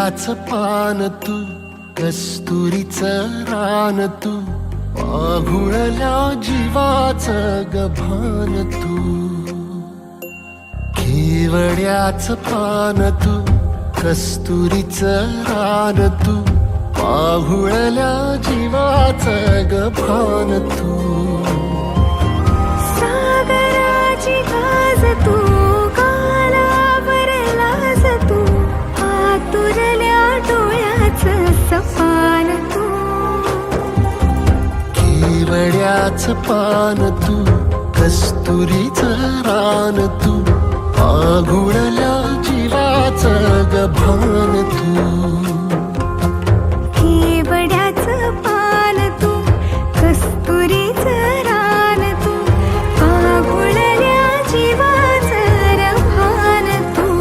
केवड्याचं पान तू, कस्तुरीचं रान तू, आघुळल्या जीवाचं गभान तू. केवड्याचं पान तू, कस्तुरीचं रान तू, आघुळल्या जीवाचं गभान तू. सागराची गाज तू, गालावर लाज तू, आतुरल्या डोळ्याचं सपान तू. केवड्याचं पान तू, कस्तुरीचं रान तू, आघुळल्या जीवाचं गभान तू. केवड्याचं पान तू, कस्तुरीचं रान तू, आघुळल्या जीवाचं रभान तू.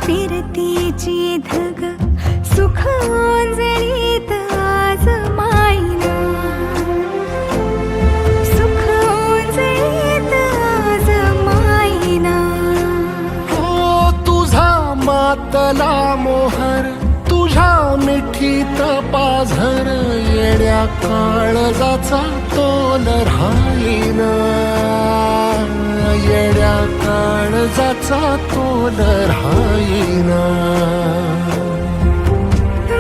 फिरतीची धग सुख ओंजळीत आज मायना, सुख ओंजळीत आज मायना. ओ तुझा मातला मोहर, तुझ्या मिठीत पाझर, येड्या काळजाचा तोल राहीना, येड्या काळजाचा तोल राहीना.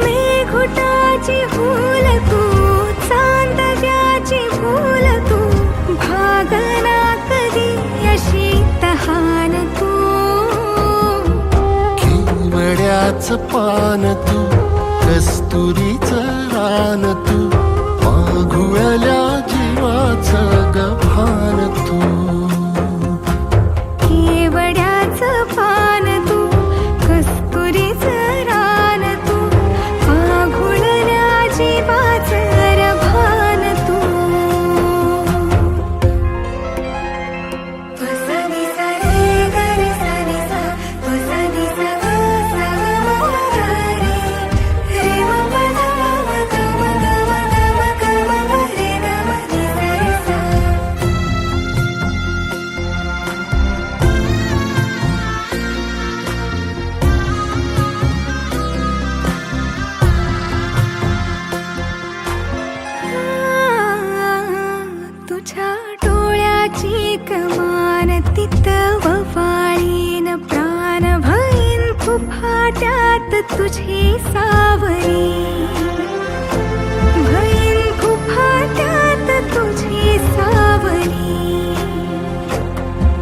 मेघुटाची फूल तू, चांदव्याची फूल तू, भागना कधी अशी तहान तू. केवड्याचं पान तू, कस्तुरीचं रान तू, आघुळल्या जीवाचं गभान तू. केवड्याचं पान तू, कस्तुरीचं रान तू, आघुळल्या जीवाचं रभान तू. सा नि सा रे ग रे सा नि सा, सा नि सा ग सा ग म ग रे, रे म प ध म ग म ग म ग म ग म ग रे ग म नि सा रे सा. तुझ्या डोळ्याची कमान तिथं ववाळीन, प्राण भईन फुफाट्यात तुझी सावरी, भईन फुफाट्यात तुझी सावरी.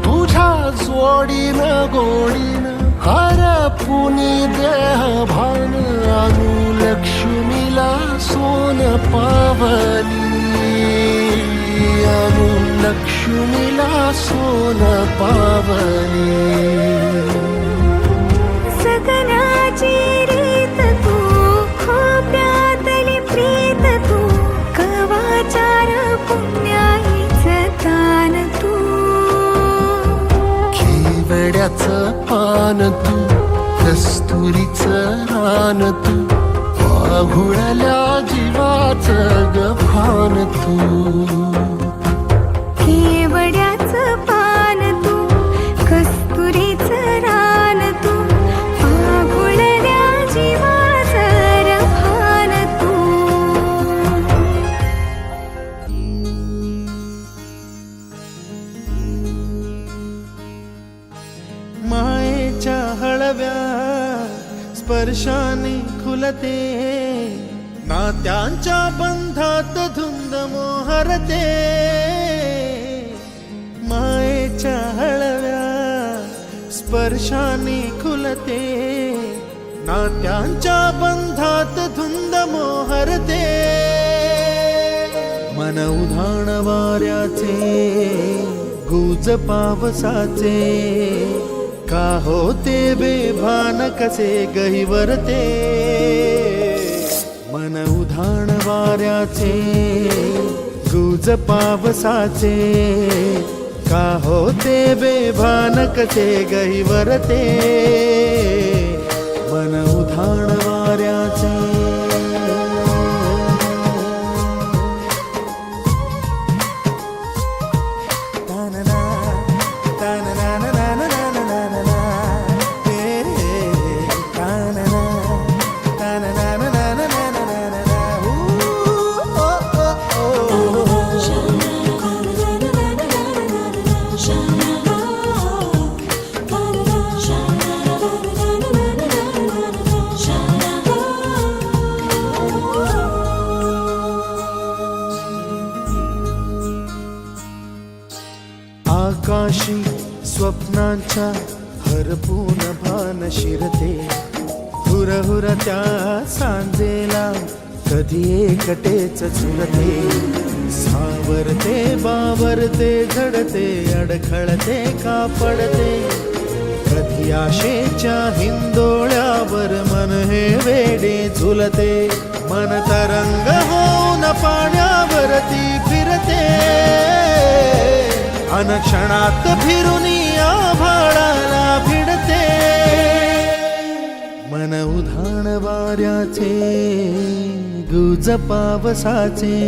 तुझ्या जोडीनं गोडीनं हरपुनी देह भान, आणू लक्ष्मीला सोन पावली, आणू लक्ष्मीला सोन पावली. सगनाची रीत तू, खोप्यातली प्रीत तू, कवाचार पुण्याईचं दान तू. केवड्याचं पान तू, कस्तुरीचं रान तू, आघुळल्या जीवाचं गभान तू. केवड्याचं पान तू, कस्तुरीचं रान तू, आघुळल्या जीवाचं रभान तू. मायेच्या हळव्या स्पर्शाने खुलते, नात्यांच्या बंधात धुंद मोहरते. मायेच्या हळव्या स्पर्शाने खुलते, नात्यांच्या बंधात धुंद मोहरते. मन वाऱ्याचे गुज पावसाचे का होते बेभान कसे गहिवरते मन उधाण वाऱ्याचे गुज पावसाचे का होते बेभान कसे गहिवरते मन उधाण वाऱ्याचे आकाशी स्वप्नांच्या हरपून भान शिरते हुरहुर त्या सांजेला कधी एकटेच झुरते सावरते बावरते झडते अडखळते का पडते कधी आशेच्या हिंदोळ्यावर मन हे वेडे झुलते मन तरंग होऊन पाण्यावरती फिरते अनक्षणात फिरून आभाळाला भिडते मन उधाण वाऱ्याचे गुज पावसाचे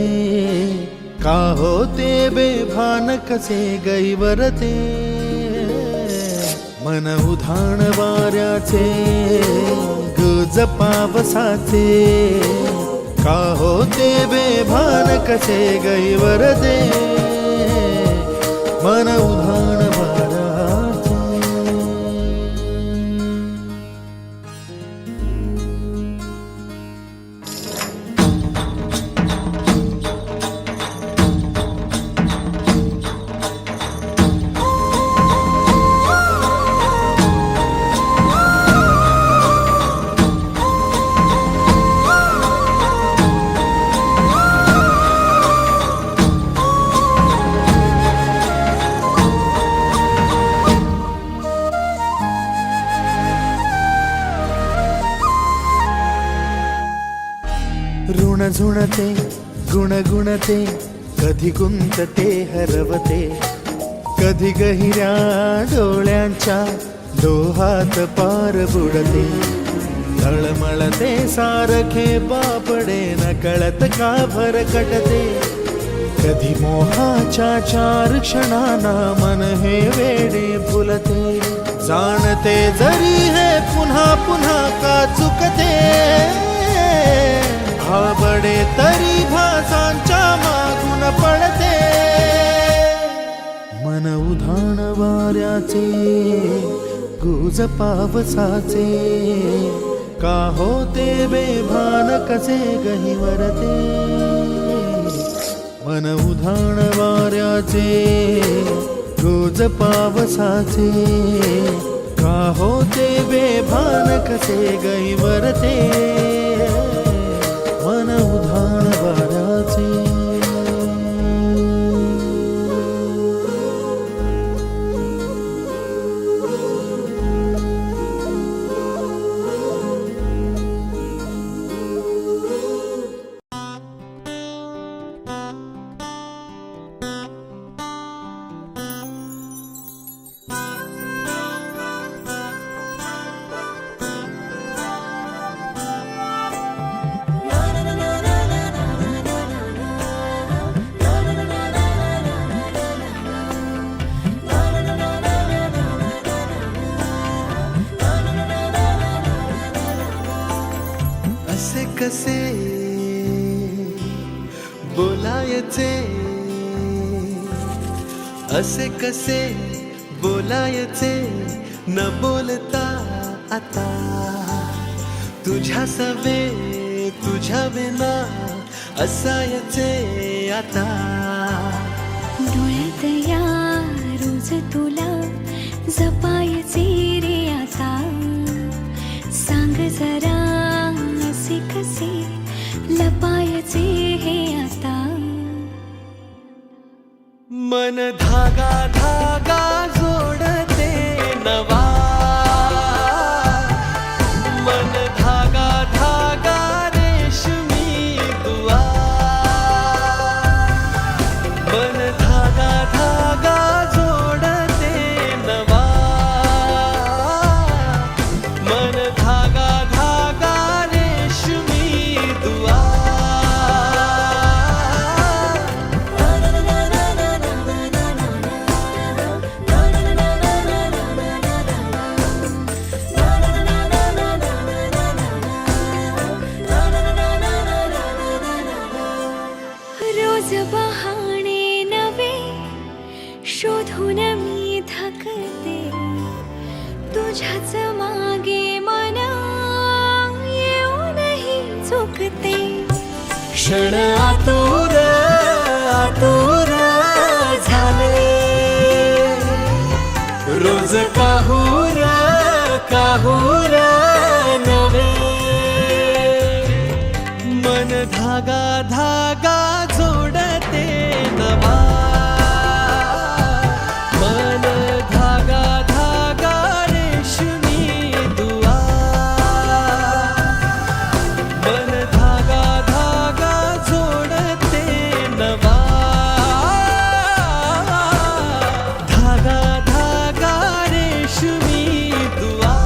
का होते बेभान कसे गैवरते मन उधाण वाऱ्याचे गुज पावसाचे का होते बेभान कसे गैवरते मन उधाण वाऱ्याचे ऋण झुणते गुणगुणते कधी गुंतते हरवते कधी गहिऱ्या डोळ्यांच्या डोहात पार बुडते तळमळते सारखे बापडे नकळत का भरकटते कधी मोहाच्या चार क्षणांना मन हे वेडे फुलते जाणते जरी हे पुन्हा पुन्हा का चुकते भाबडे तरी भासांच्या मागून पडते मन उधाण वाऱ्याचे गुज पावसाचे का होते बेभान कसे गहिवरते मन उधाण वाऱ्याचे गुज पावसाचे का होते बेभान कसे गहिवरते मन उधाण वाऱ्याचे कसे बोलायचे असे कसे बोलायचे न बोलता आता तुझ्या सवे तुझ्या विना असायचे आता डोळ्यात या रोज तुला जपायचे रे आता सांग जरा असे कसे लपायचे हे आता मन धागा धागा जोडते नवा, मन धागा धागा रेशमी दुआ, मन धागा धागा जोडते नवा, मन धागा धागा रेशमी दुआ. रोज बहाणे नवे शोधून मी थकते, तुझ्याच मागे मन येऊनही चुकते. क्षण आतुर आतुर झाले, रोज काहूर काहूर नवे, मन धागा धागा जोडते नवा, मन धागा धागा रेशमी दुआ, मन धागा धागा जोडते नवा, धागा धागा रेशमी दुआ.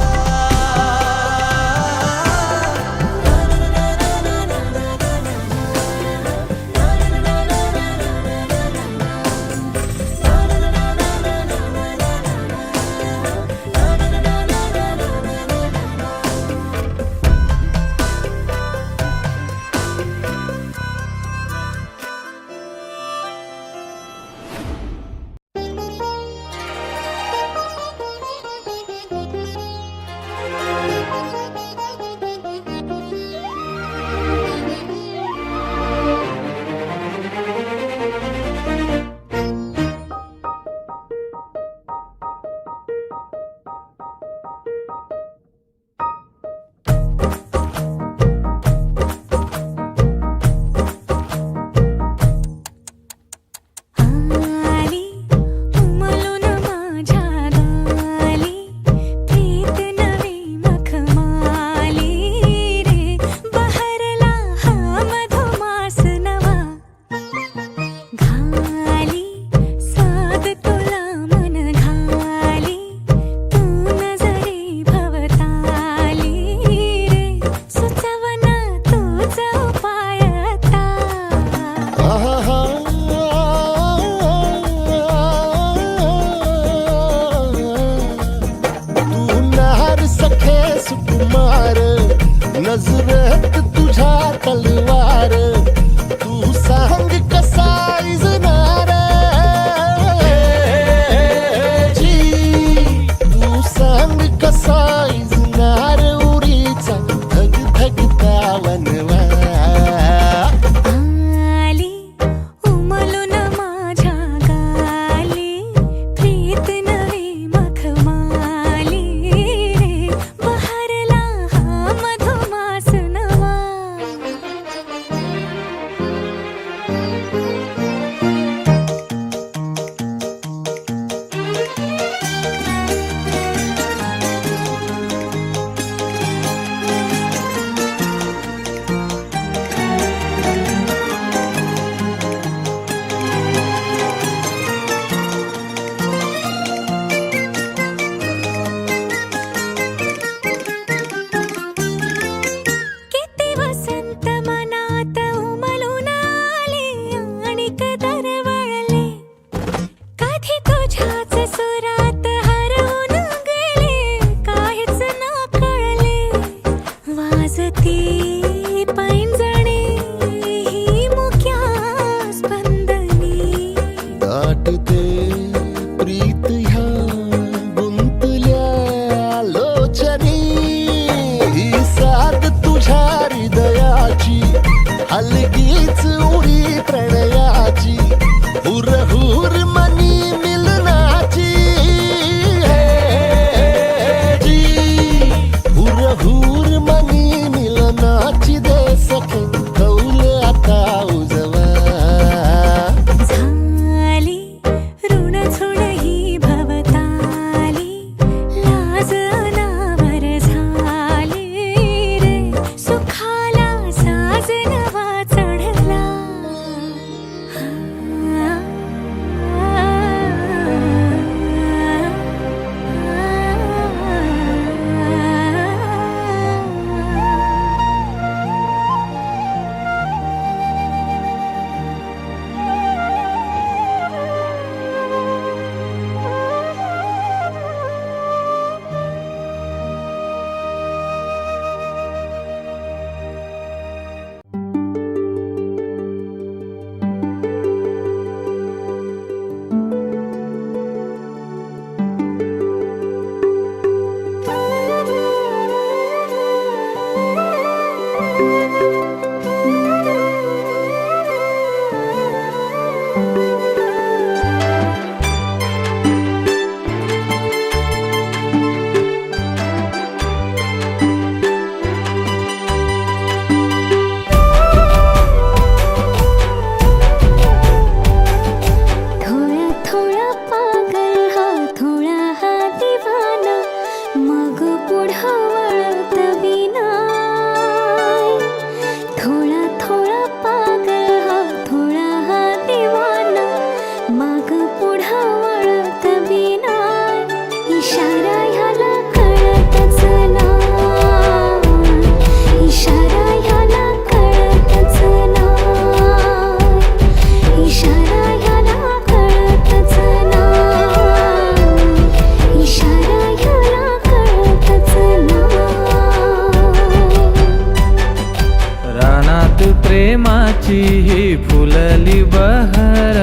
प्रेमाची ही फुलली बहर,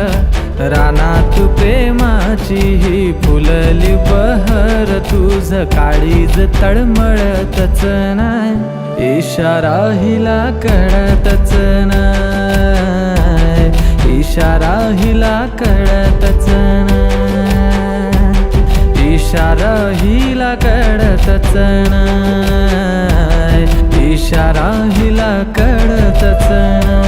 रानात प्रेमाची ही फुलली बहर, तुझ काळीज तळमळतच नाय, इशारा हिला कळतच नाय, इशारा हिला कळतच नाय, इशारा हिला कळतच नाय, इशारा हिला कळतच नाय.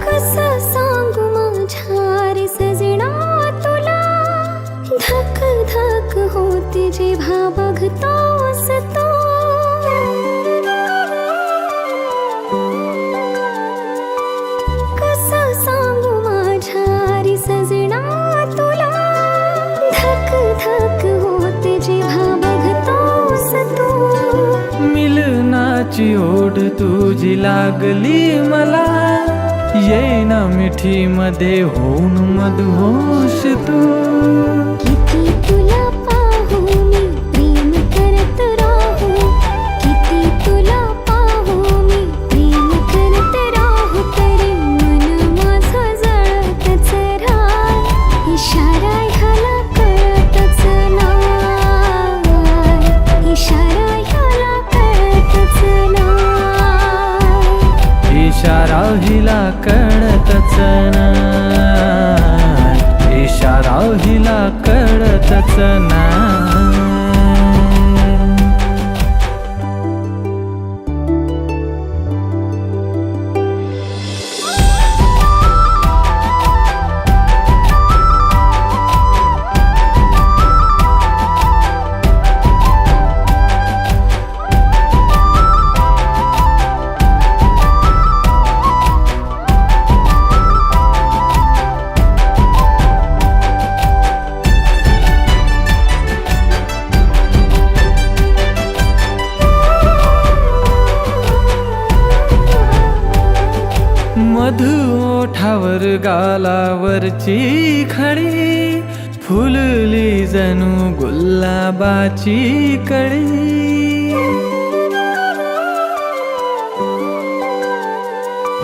कसं सांगू माझ्या रे सजना तुला, धक धक होते जेव्हा बघतोस तू. कसं सांगू माझ्या रे सजना तुला, धक धक होते जेव्हा बघतोस तू. मिलनाची ओढ तुझी लागली मला, येईना मिठी मध्ये होऊन मधोश तू. किती तुला पाहू मी प्रेम करत राहू, किती तुला पाहू मी प्रेम करत राहू, तरी मन माझं जळतच राह, इशारा ह्याला कळतच नाय, इशारा ह्याला कळतच नाय, इशारा हिला कळतच नाय, इशारा हिला कळतच नाय. मधु ओठावर गालावरची खडी, फुलली जणू गुलाबाची कळी.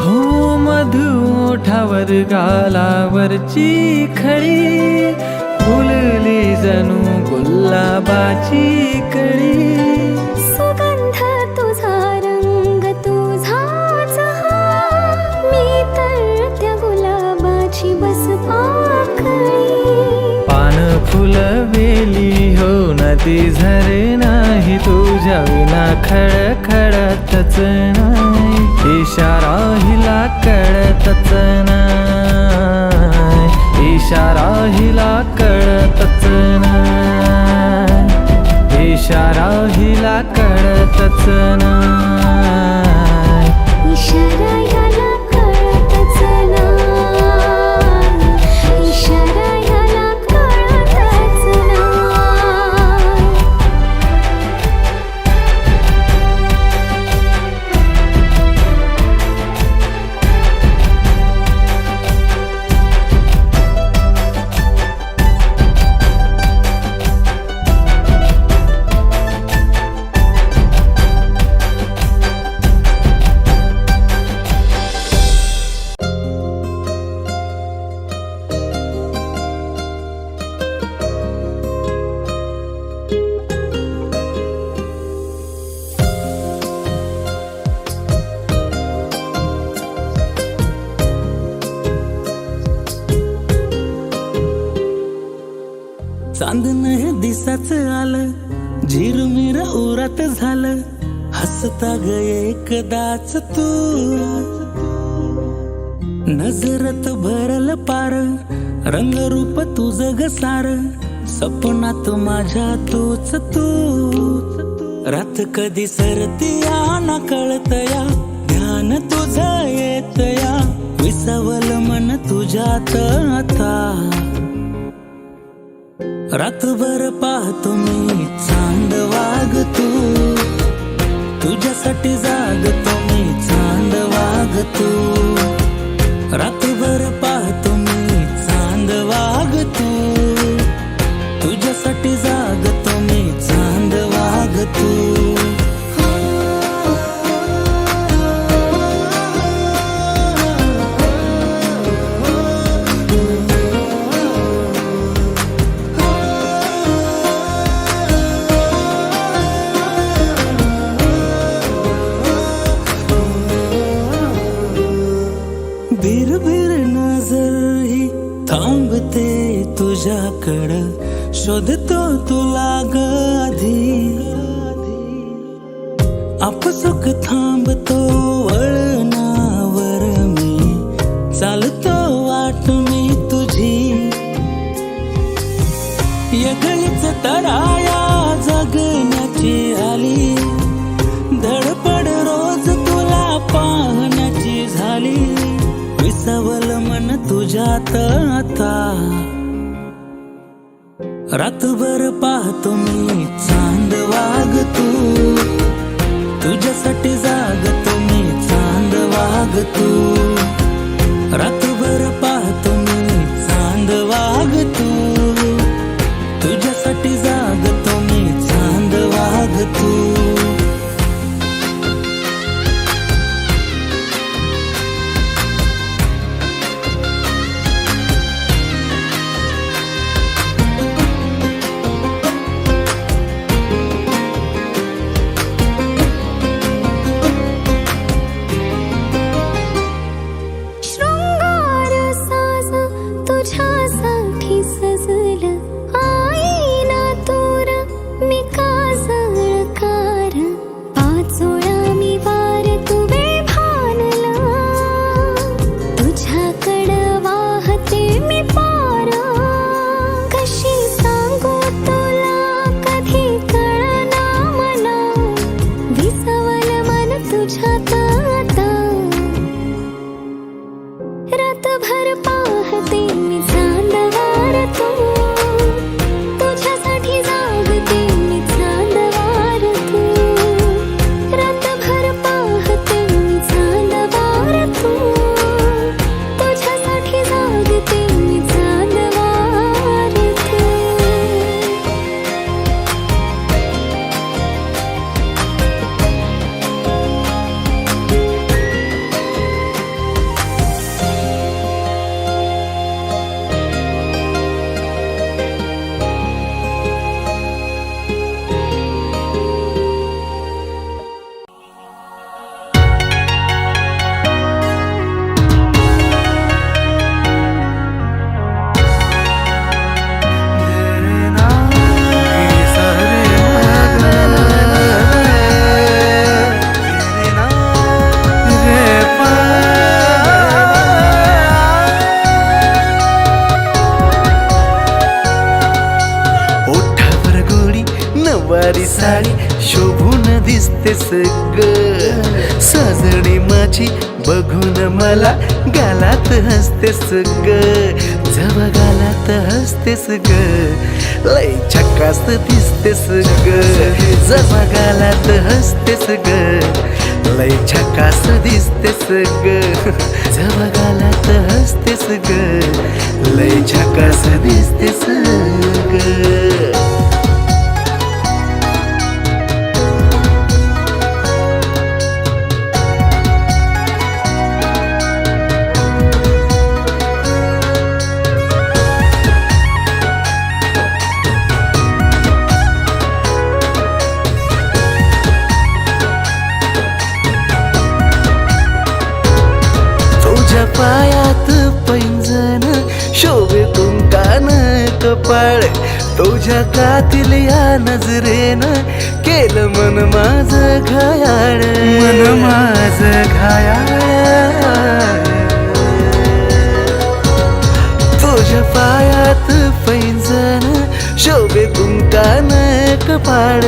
हो मधु ओठावर गालावरची खडी, फुलली जणू गुलाबाची कळी. सुगंध तुझा रंग तुझाच हा, मी तर त्या गुलाबाची बस पाकळी. पान फुलवेली हो नदी झरे नाही, तुझ्या विना खडखडतच नाही, इशारा हिला कळतच नाय, इशारा हिला कळतच नाय, इशारा हिला कळतच नाय, इशारा ह्याला कळतच नाय, इशारा ह्याला कळतच नाय. चांदणं दिसाच आलं, झिरमिर उरात झालं, हसता ग एकदाच तू. नजरत भरल पार, रंगरूप तुझं ग सार, सपनात माझ्या तूच तू. रात कधी सरतिया ना कळतया, ध्यान तुझं येतया, विसावल मन तुझ्यात आता. रातभर पाहतो मी चांद वागतो, तुझ्यासाठी जागतो मी चांद वागतो. रातभर पाहतो मी चांद वागतो, तुझ्यासाठी जागतो मी चांद वागतो. बिरबिर नजर ही थांबते तुझ्याकडं, शोधतो तुला ग आधी. आपसुक थांबतो वळणावर मी, चालतो वाट मी तुझी. यगळीच तराया जगण्याची आली, धडपड रोज तुला पाहण्याची झाली. विसावल मन तुझ्यात आता, रातभर पाहतो मी चांद वागतो, तुझ्यासाठी जागतो मी चांद वागतो. रातभर पाहतो मी चांद वागतो, तुझ्यासाठी जागतो मी चांद वागतो. तुझ्यासाठी सजलं आईना तोर मी काजळकार. पाचोळा मी वार तू बेभानला, तुझ्याकडं वाहते मी पार. कशी सांगू तुला कधी कळना मला, विसावलं मन तुझ्यात आता. रातभर पाहते मी चांद वारतो, तुझ्यासाठी जागते मी चांद वारतो. रातभर पाहते मी चांद वारतो, तुझ्यासाठी जागते मी चांद वारतो. नवारी साडी शोभून दिसतेस ग, साजणी माझी बघून मला गालात हसतेस ग. जवा गालात हसतेस ग, लय झकास दिसतेस ग. जवा गालात हसतेस ग, लय झकास दिसतेस ग. जवा गालात हसतेस ग, लय झकास दिसतेस ग. पायात पैंजण शोभे कुंकान कपाळ, तुझ्या कातील या नजरेनं केलं मन माझं घायाळ. मन माझं घायाळ. तुझ्या पायात पैंजण शोभे कुंकान कपाळ,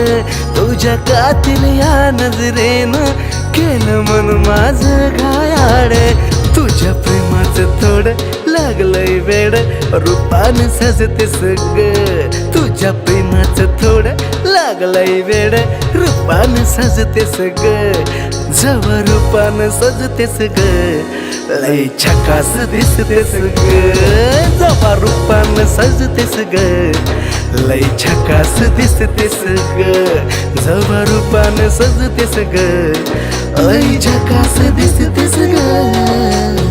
तुझ्या कातील या नजरेनं केलं मन माझं घायाळ. तुझ्या प्रेमाचं थोडं लागलंय वेड, रूपान सजतेस ग. तुझ्या प्रेमाचं थोडं लागलंय वेड रूपानं सजतेस ग जवा रूपानं सजतेस ग लय छकास दिसतेस ग जवा रूपानं सजतेस ग लय छकास दिसतेस ग जवा रूपानं सजतेस ग लय छकास दिसतेस ग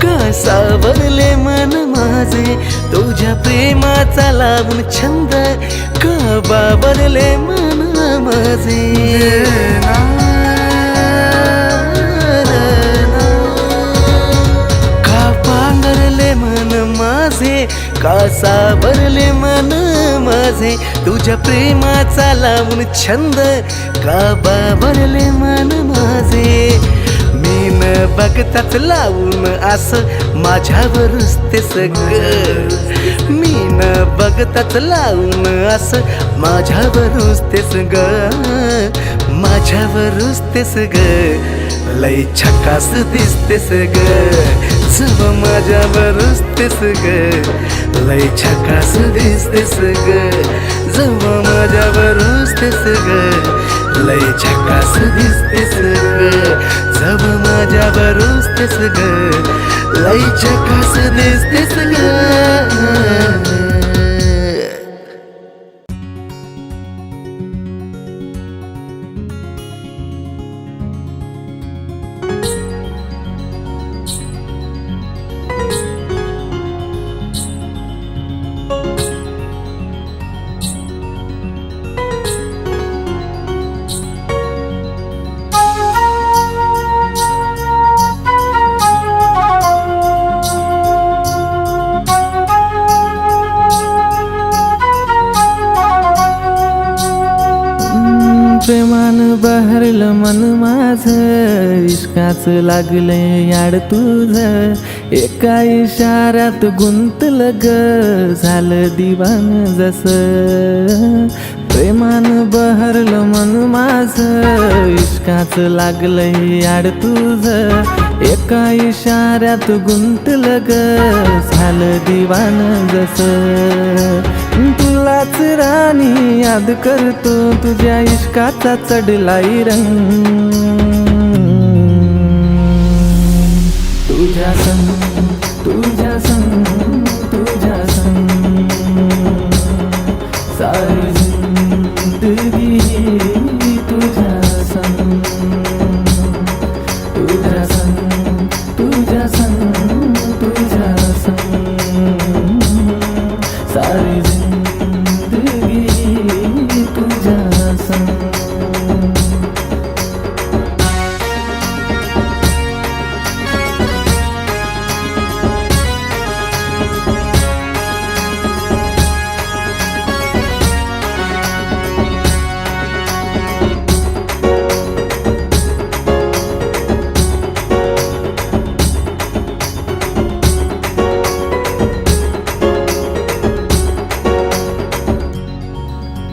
का सावरले मन माझे तुझ्या प्रेमाचा लावून छंद का बाबरले मन माझे का पांगरले मन माझे का सावरले मन माझे तुझ्या प्रेमाचा लावून छंद का बाबरले मन माझे मी न बघताच लावून असं माझ्यावरच ते सगळं मी न बघताच लावून असं माझ्यावरच ते सगळं माझ्यावरच ते सगळं लय छकास दिसते सगळं जव माझ्यावरच ते सगळं लय छकास दिसते सगळं जव माझ्यावरच ते सगळं लय छकास दिसतेस ग जब माझ्यावरच तेस ग लय छकास दिसतेस ग प्रेमानं बहरलं मन माझं इश्काचं लागलंय याड तुझं एका इशाऱ्यात गुंतलं ग झालं दिवान जसं प्रेमानं बहरलं मन माझं इश्काचं लागलंय याड तुझं एका इशाऱ्यात गुंतलं ग झालं दिवान जसं तुलाच राणी याद करतो तुझ्या इश्काचा चढलाय रंग तुझ्या संग तुझ्या संग तुझ्या संग सारी जिंदगी तुझ्या संग तुझ्या संग तुझ्या संग तुझ्या संग सारी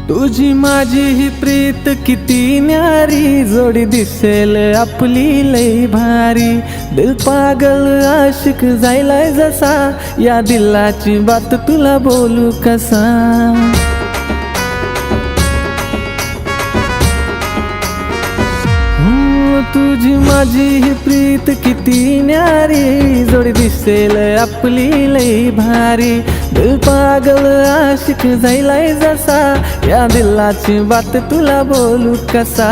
तुझी माझी ही प्रीत किती न्यारी जोडी दिसेल आपली लई भारी दिल पागल आशिक जायलाय जसा या दिलाची बात तुला बोलू कसा तुझी माझी ही प्रीत किती न्यारी जोडी दिसेल आपली लई भारी दिल पागल आशिक जायलाय जसा या दिलाची बात तुला बोलू कसा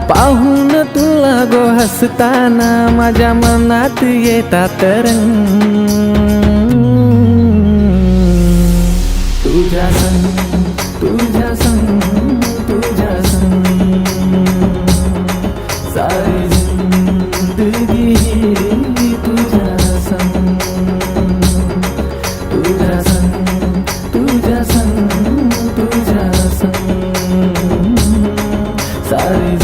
पाहून तुला गो हसताना माझ्या मनात येतात रंग तुझ्या संग तुझ्या संग तुझ्या संग सारी जिंदगी तुझ्या संग तुझ्या संग तुझ्या संग तुझ्या संग सारी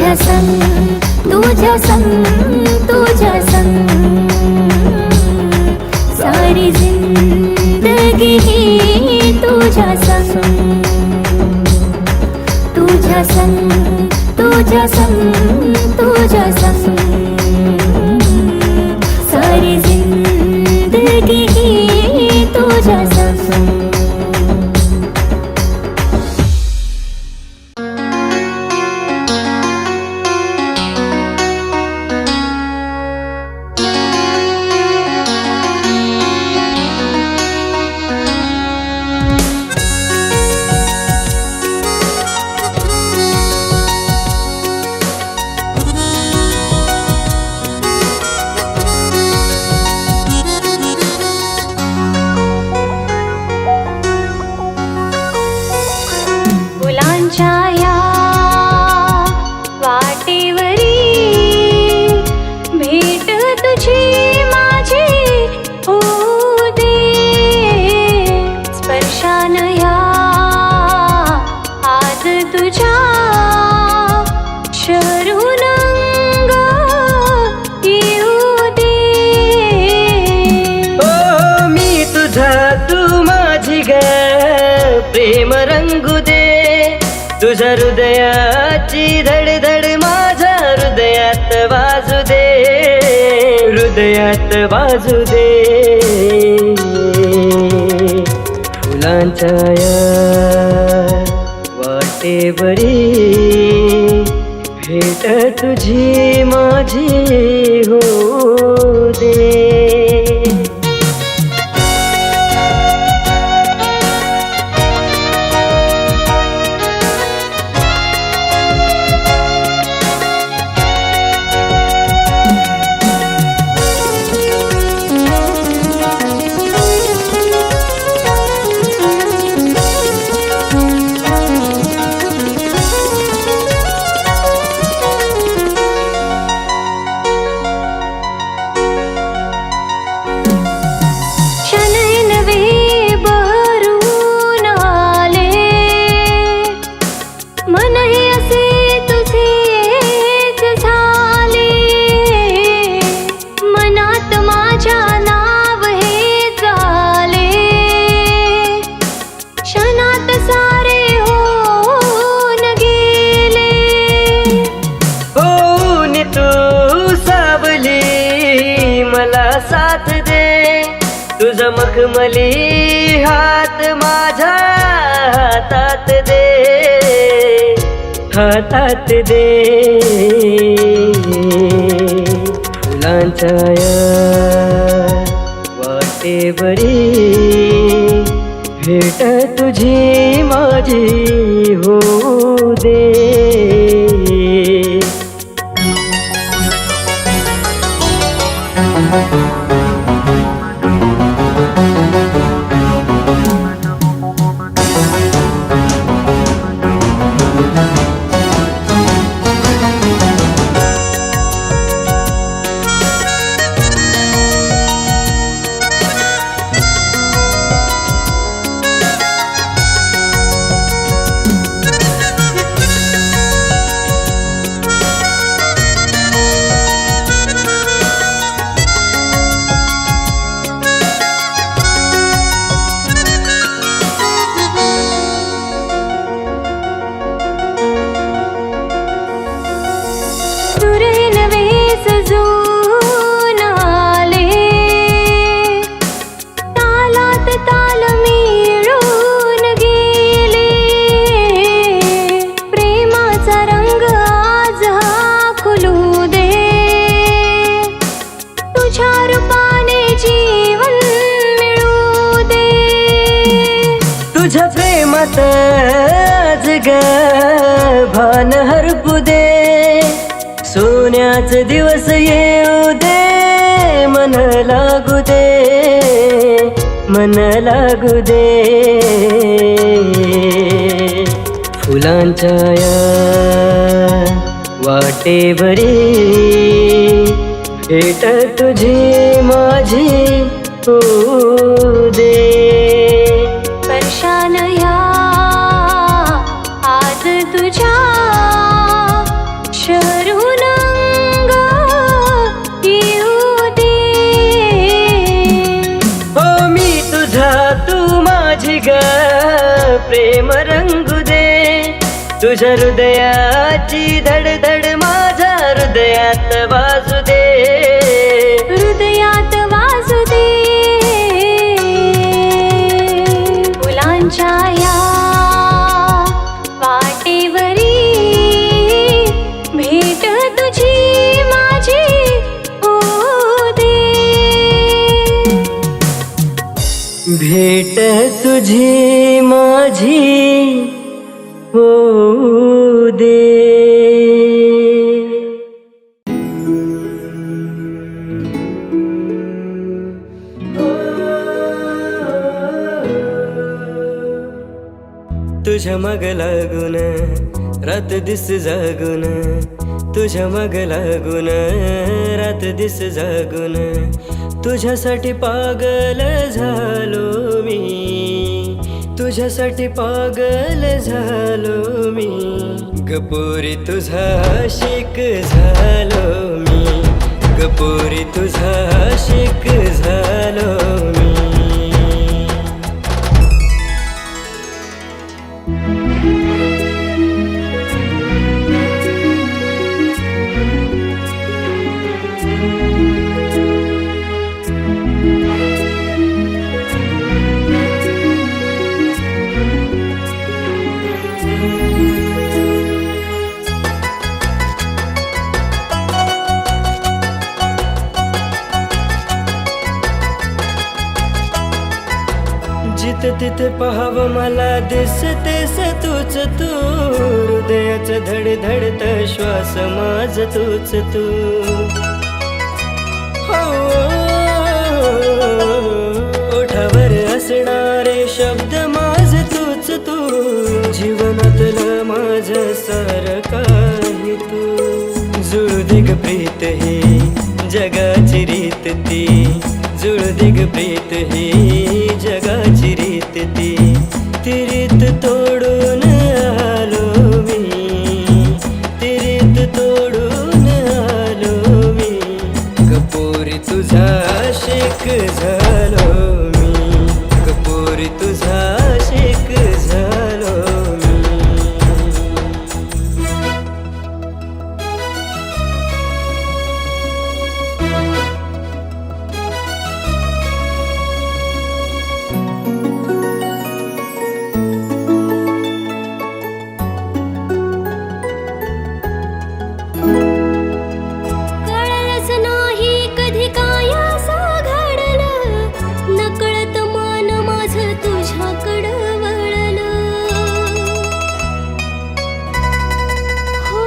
तुझ्या संग तुझ्या संग तुझ्या संग सारी जिंदगी ही तुझ्या संग तुझ्या संग तुझ्या संग तुझ्या संग सारी जिंदगी ही तुझ्या संग फुलांच्या या वाटेवरी भेट तुझी माझी होऊ दे स्पर्शान या आज तुझ्या शरून अंग येऊ दे ओ मी तुझा तू माझी ग प्रेम रंगू दे तुझ्या हृदयाची धडधड माझ्या हृदयात वाजू दे हृदयात वाजू दे फुलांच्या या वाटेवरी भेट तुझी माझी होऊ दे साथ दे तुझा मखमली हात माझ्या हातात दे हातात दे फुलांच्या या वाटेवरी भेट तुझी माझी होऊ दे तुझ्या प्रेमात आज ग भान हरपू दे सोन्याच दिवस येऊ दे मन लागू दे मन लागू दे फुलांच्या या वाटेवरी भेट तुझी माझी होऊ दे स्पर्शान या आज तुझ्या ग प्रेम रंगू दे, तुझ्या हृदयाची धडधड माझ्या हृदयात वाजू दे, हृदयात वाजू दे. फुलांच्या या वाटेवरी भेट तुझी माझी होऊ दे. भेट तुझी माझी होऊ दे. तुझ्या मग लागून रात दिस जागून, तुझ्या मग लागून रात दिस जागून, तुझ्यासाठी पागल झालो मी, तुझ्यासाठी पागल झालो मी, गपोरी तुझा आशिक झालो मी, गपोरी तुझा आशिक झालो मी. जिथे तिथे पाहावं मला दिसतेस तूच तू, हृदयाचं धडधडत श्वास माझ तूच तू. हो ओठावर असणारे शब्द माझ तूच तू, जीवनातलं माझं सारं काही तू. जुळू दे ग प्रीत ही जगाची रीत ती, जुळू दे ग प्रीत ही जगाची रीत ती, ती रीत तोडून आलो मी, ती रीत तोडून आलो मी, गपोरी तुझा आशिक झालो मी, गपोरी तुझा आशिक झालो मी. कळलंच नाही कधी काय असं घडलं, नकळत मन माझं तुझ्याकडं वळलं. हो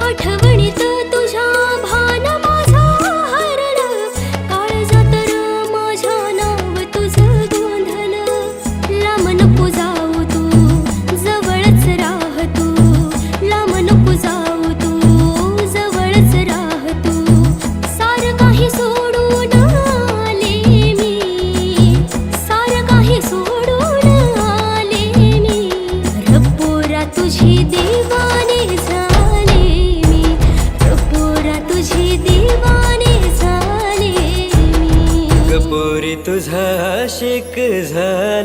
आठवणीत तुझ्या भान माझं हरलं, काळजात तर माझ्या नाव तुझं गोंधलं. लांब नको जाऊ तू जवळच राह तू, लांब नको जाऊ तू जवळच राह तू. सारं काही सोडून आले मी, सारं काही सोडून आले मी, रपोरा तुझी दीवाने झाले मी, रपोरा तुझी दीवाने झाले मी. गपोरी तुझा आशिक झालो